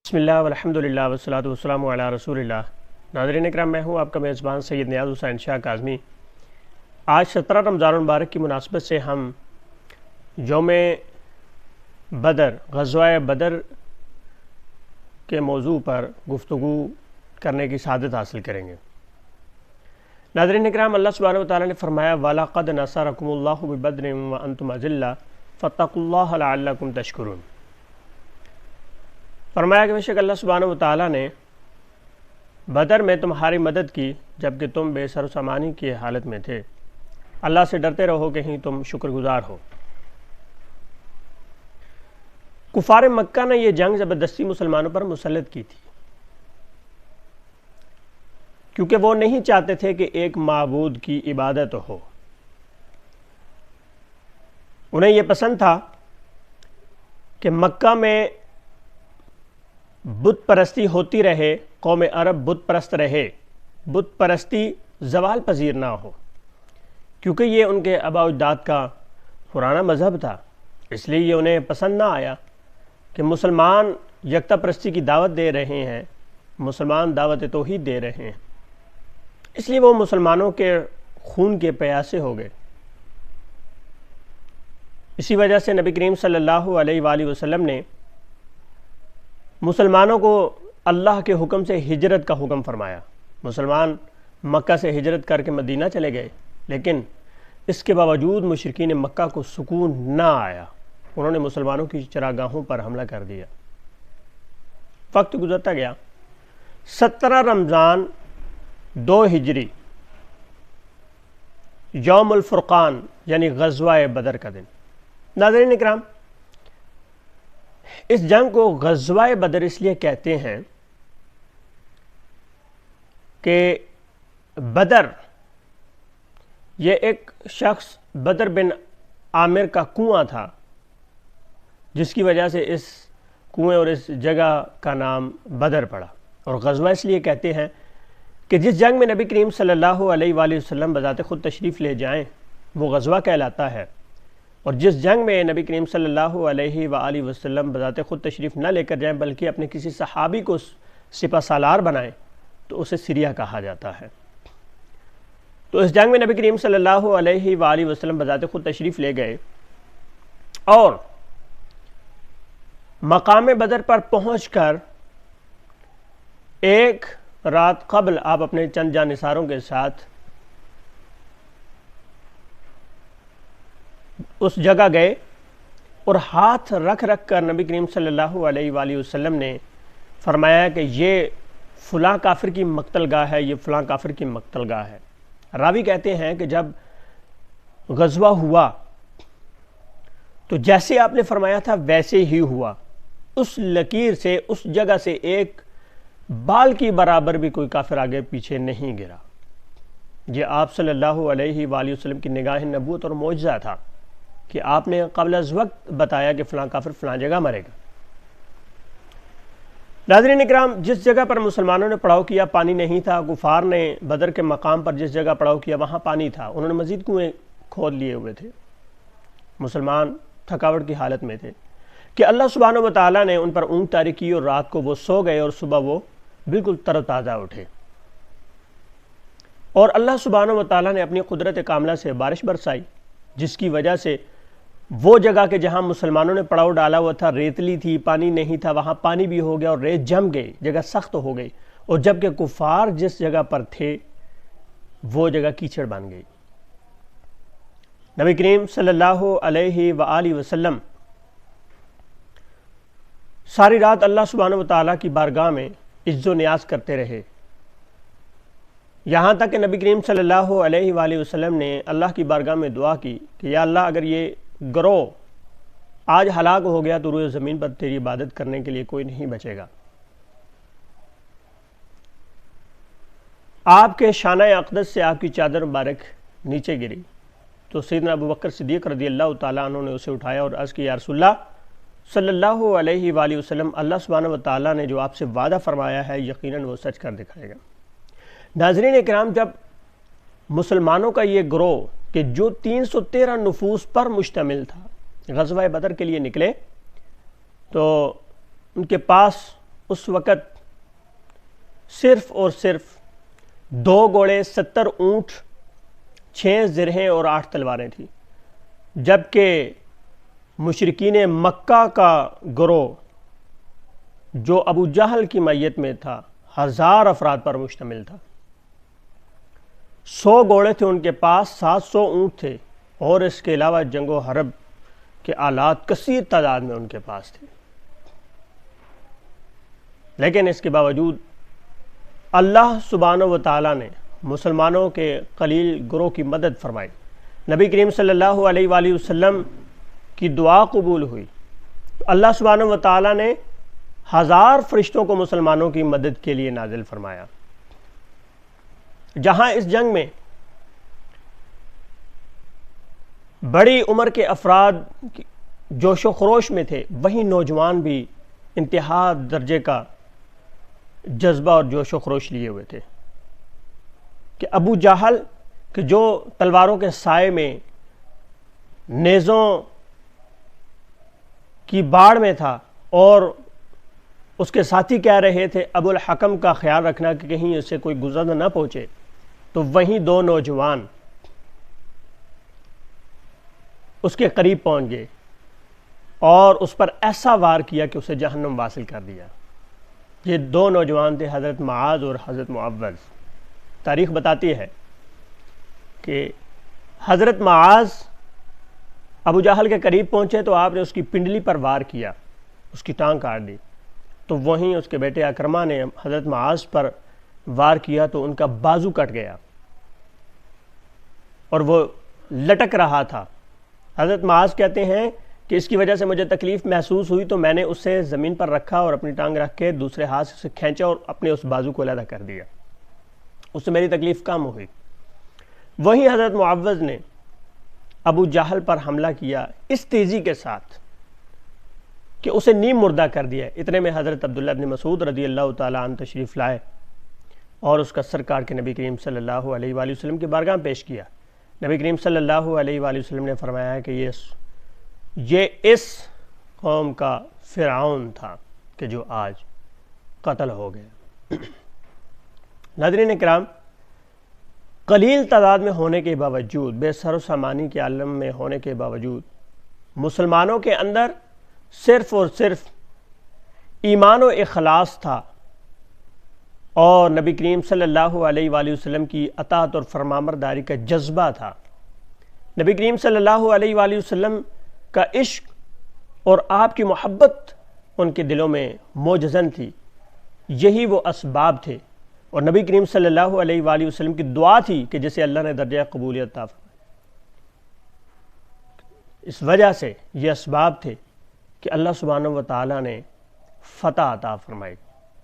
بسم اللہ والحمدللہ والصلاۃ والسلام علی رسول اللہ۔ ناظرین اکرام، میں ہوں آپ کا میزبان سید نیاز حسین شاہ کاظمی۔ آج 17 رمضان المبارک کی مناسبت سے ہم یوم بدر، غزوہ بدر کے موضوع پر گفتگو کرنے کی سعادت حاصل کریں گے۔ ناظرین اکرام، اللہ سبحانہ وتعالیٰ نے فرمایا وَلَقَدْ نَصَرَكُمُ اللَّهُ بِبَدْرٍ وَأَنْتُمْ أَذِلَّةٌ فَاتَّقُوا اللَّهَ لَعَلَّكُمْ تَشْكُرُونَ۔ فرمایا کہ بے شک اللہ سبحانہ وتعالیٰ نے بدر میں تمہاری مدد کی جبکہ تم بے سر و سامانی کی حالت میں تھے۔ اللہ سے ڈرتے رہو کہیں تم شکر گزار ہو۔ کفار مکہ نے یہ جنگ زبردستی مسلمانوں پر مسلط کی تھی، کیونکہ وہ نہیں چاہتے تھے کہ ایک معبود کی عبادت ہو۔ انہیں یہ پسند تھا کہ مکہ میں بت پرستی ہوتی رہے، قوم عرب بت پرست رہے، بت پرستی زوال پذیر نہ ہو، کیونکہ یہ ان کے آباء و اجداد کا پرانا مذہب تھا۔ اس لیے یہ انہیں پسند نہ آیا کہ مسلمان یکتا پرستی کی دعوت دے رہے ہیں، مسلمان دعوت توحید دے رہے ہیں۔ اس لیے وہ مسلمانوں کے خون کے پیاسے ہو گئے۔ اسی وجہ سے نبی کریم صلی اللہ علیہ وآلہ وسلم نے مسلمانوں کو اللہ کے حکم سے ہجرت کا حکم فرمایا۔ مسلمان مکہ سے ہجرت کر کے مدینہ چلے گئے، لیکن اس کے باوجود مشرکین مکہ کو سکون نہ آیا۔ انہوں نے مسلمانوں کی چراگاہوں پر حملہ کر دیا۔ وقت گزرتا گیا، 17 رمضان 2 ہجری، یوم الفرقان یعنی غزوہ بدر کا دن۔ ناظرین اکرام، اس جنگ کو غزوہ بدر اس لیے کہتے ہیں کہ بدر یہ ایک شخص بدر بن عامر کا کنواں تھا، جس کی وجہ سے اس کنویں اور اس جگہ کا نام بدر پڑا۔ اور غزوہ اس لیے کہتے ہیں کہ جس جنگ میں نبی کریم صلی اللہ علیہ وآلہ وسلم بذات خود تشریف لے جائیں وہ غزوہ کہلاتا ہے، اور جس جنگ میں نبی کریم صلی اللہ علیہ وآلہ وسلم بذات خود تشریف نہ لے کر جائیں بلکہ اپنے کسی صحابی کو سپہ سالار بنائیں تو اسے سریہ کہا جاتا ہے۔ تو اس جنگ میں نبی کریم صلی اللہ علیہ وآلہ وسلم بذات خود تشریف لے گئے، اور مقام بدر پر پہنچ کر ایک رات قبل آپ اپنے چند جانثاروں کے ساتھ اس جگہ گئے، اور ہاتھ رکھ کر نبی کریم صلی اللہ علیہ وآلہ وسلم نے فرمایا کہ یہ فلاں کافر کی مقتل گاہ ہے، یہ فلاں کافر کی مقتل گاہ ہے۔ راوی کہتے ہیں کہ جب غزوہ ہوا تو جیسے آپ نے فرمایا تھا ویسے ہی ہوا۔ اس لکیر سے، اس جگہ سے ایک بال کی برابر بھی کوئی کافر آگے پیچھے نہیں گرا۔ یہ آپ صلی اللہ علیہ وآلہ وسلم کی نگاہ نبوت اور معجزہ تھا کہ آپ نے قبل از وقت بتایا کہ فلاں کافر فلاں جگہ مرے گا۔ ناظرین اکرام، جس جگہ پر مسلمانوں نے پڑاؤ کیا پانی نہیں تھا، کفار نے بدر کے مقام پر جس جگہ پڑاؤ کیا وہاں پانی تھا، انہوں نے مزید کنویں کھود لیے ہوئے تھے۔ مسلمان تھکاوٹ کی حالت میں تھے کہ اللہ سبحانہ وتعالیٰ نے ان پر اونگ طاری کی، اور رات کو وہ سو گئے اور صبح وہ بالکل تر و تازہ اٹھے، اور اللہ سبحانہ وتعالیٰ نے اپنی قدرت کاملہ سے بارش برسائی، جس کی وجہ سے وہ جگہ کہ جہاں مسلمانوں نے پڑاؤ ڈالا ہوا تھا ریتلی تھی، پانی نہیں تھا، وہاں پانی بھی ہو گیا اور ریت جم گئی، جگہ سخت ہو گئی، اور جبکہ کفار جس جگہ پر تھے وہ جگہ کیچڑ بن گئی۔ نبی کریم صلی اللہ علیہ وآلہ وسلم ساری رات اللہ سبحانہ وتعالیٰ کی بارگاہ میں عجز و نیاز کرتے رہے، یہاں تک کہ نبی کریم صلی اللہ علیہ وآلہ وسلم نے اللہ کی بارگاہ میں دعا کی کہ یا اللہ، اگر یہ گروہ آج ہلاک ہو گیا تو روئے زمین پر تیری عبادت کرنے کے لیے کوئی نہیں بچے گا۔ آپ کے شانہ اقدس سے آپ کی چادر مبارک نیچے گری تو سیدنا ابوبکر صدیق رضی اللہ تعالیٰ عنہ نے اسے اٹھایا اور عرض کی یا رسول اللہ صلی اللہ علیہ وآلہ وسلم، اللہ سبحانہ وتعالیٰ نے جو آپ سے وعدہ فرمایا ہے یقیناً وہ سچ کر دکھائے گا۔ ناظرین اکرام، جب مسلمانوں کا یہ گروہ کہ جو 313 نفوس پر مشتمل تھا غزوہ بدر کے لیے نکلے، تو ان کے پاس اس وقت صرف اور صرف 2 گھوڑے، 70 اونٹ، 6 زرہیں اور 8 تلواریں تھیں، جبکہ مشرکین مکہ کا گروہ جو ابو جہل کی میت میں تھا 1000 افراد پر مشتمل تھا۔ 100 گھوڑے تھے ان کے پاس، 700 اونٹ تھے، اور اس کے علاوہ جنگ و حرب کے آلات کثیر تعداد میں ان کے پاس تھے۔ لیکن اس کے باوجود اللہ سبحانہ و تعالیٰ نے مسلمانوں کے قلیل گروہ کی مدد فرمائی۔ نبی کریم صلی اللہ علیہ وآلہ وسلم کی دعا قبول ہوئی، اللہ سبحانہ و تعالیٰ نے 1000 فرشتوں کو مسلمانوں کی مدد کے لیے نازل فرمایا۔ جہاں اس جنگ میں بڑی عمر کے افراد جوش و خروش میں تھے، وہیں نوجوان بھی انتہا درجے کا جذبہ اور جوش و خروش لیے ہوئے تھے کہ ابو جہل کہ جو تلواروں کے سائے میں، نیزوں کی باڑ میں تھا، اور اس کے ساتھی کہہ رہے تھے ابو الحکم کا خیال رکھنا کہ کہیں اسے کوئی گزر نہ پہنچے، تو وہیں 2 نوجوان اس کے قریب پہنچ گئے اور اس پر ایسا وار کیا کہ اسے جہنم واصل کر دیا۔ یہ 2 نوجوان تھے، حضرت معاذ اور حضرت معوذ۔ تاریخ بتاتی ہے کہ حضرت معاذ ابو جہل کے قریب پہنچے تو آپ نے اس کی پنڈلی پر وار کیا، اس کی ٹانگ کاٹ دی، تو وہیں اس کے بیٹے اکرمہ نے حضرت معاذ پر وار کیا تو ان کا بازو کٹ گیا اور وہ لٹک رہا تھا۔ حضرت معاذ کہتے ہیں کہ اس کی وجہ سے مجھے تکلیف محسوس ہوئی تو میں نے اسے زمین پر رکھا اور اپنی ٹانگ رکھ کے دوسرے ہاتھ سے اسے کھینچا اور اپنے اس بازو کو علیحدہ کر دیا، اس سے میری تکلیف کم ہوئی۔ وہیں حضرت معوذ نے ابو جہل پر حملہ کیا اس تیزی کے ساتھ کہ اسے نیم مردہ کر دیا۔ اتنے میں حضرت عبداللہ بن مسعود رضی اللہ تعالیٰ عنہ تشریف لائے اور اس کا سر کاٹ کے نبی کریم صلی اللہ علیہ وآلہ وسلم کی بارگاہ میں پیش کیا۔ نبی کریم صلی اللہ علیہ وآلہ وسلم نے فرمایا ہے کہ یہ اس قوم کا فرعون تھا کہ جو آج قتل ہو گیا۔ ناظرین کرام، قلیل تعداد میں ہونے کے باوجود، بے سر و سامانی کے عالم میں ہونے کے باوجود، مسلمانوں کے اندر صرف اور صرف ایمان و اخلاص تھا اور نبی کریم صلی اللہ علیہ وآلہ وسلم کی اطاعت اور فرمانبرداری کا جذبہ تھا۔ نبی کریم صلی اللہ علیہ وآلہ وسلم کا عشق اور آپ کی محبت ان کے دلوں میں موجزن تھی، یہی وہ اسباب تھے، اور نبی کریم صلی اللہ علیہ وآلہ وسلم کی دعا تھی کہ جسے اللہ نے درجہ قبولیت عطا فرمایا۔ اس وجہ سے یہ اسباب تھے کہ اللہ سبحانہ و تعالیٰ نے فتح عطا فرمائی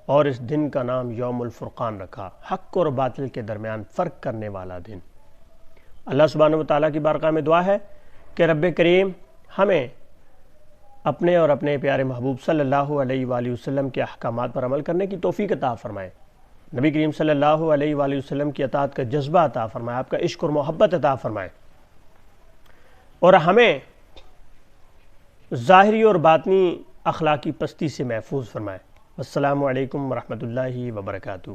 اور اس دن کا نام یوم الفرقان رکھا، حق اور باطل کے درمیان فرق کرنے والا دن۔ اللہ سبحانہ و تعالیٰ کی بارگاہ میں دعا ہے کہ رب کریم ہمیں اپنے اور اپنے پیارے محبوب صلی اللہ علیہ وآلہ وسلم کے احکامات پر عمل کرنے کی توفیق عطا فرمائے، نبی کریم صلی اللہ علیہ وآلہ وسلم کی اطاعت کا جذبہ عطا فرمائے، آپ کا عشق اور محبت عطا فرمائے، اور ہمیں ظاہری اور باطنی اخلاقی پستی سے محفوظ فرمائے۔ السلام علیکم ورحمۃ اللہ وبرکاتہ۔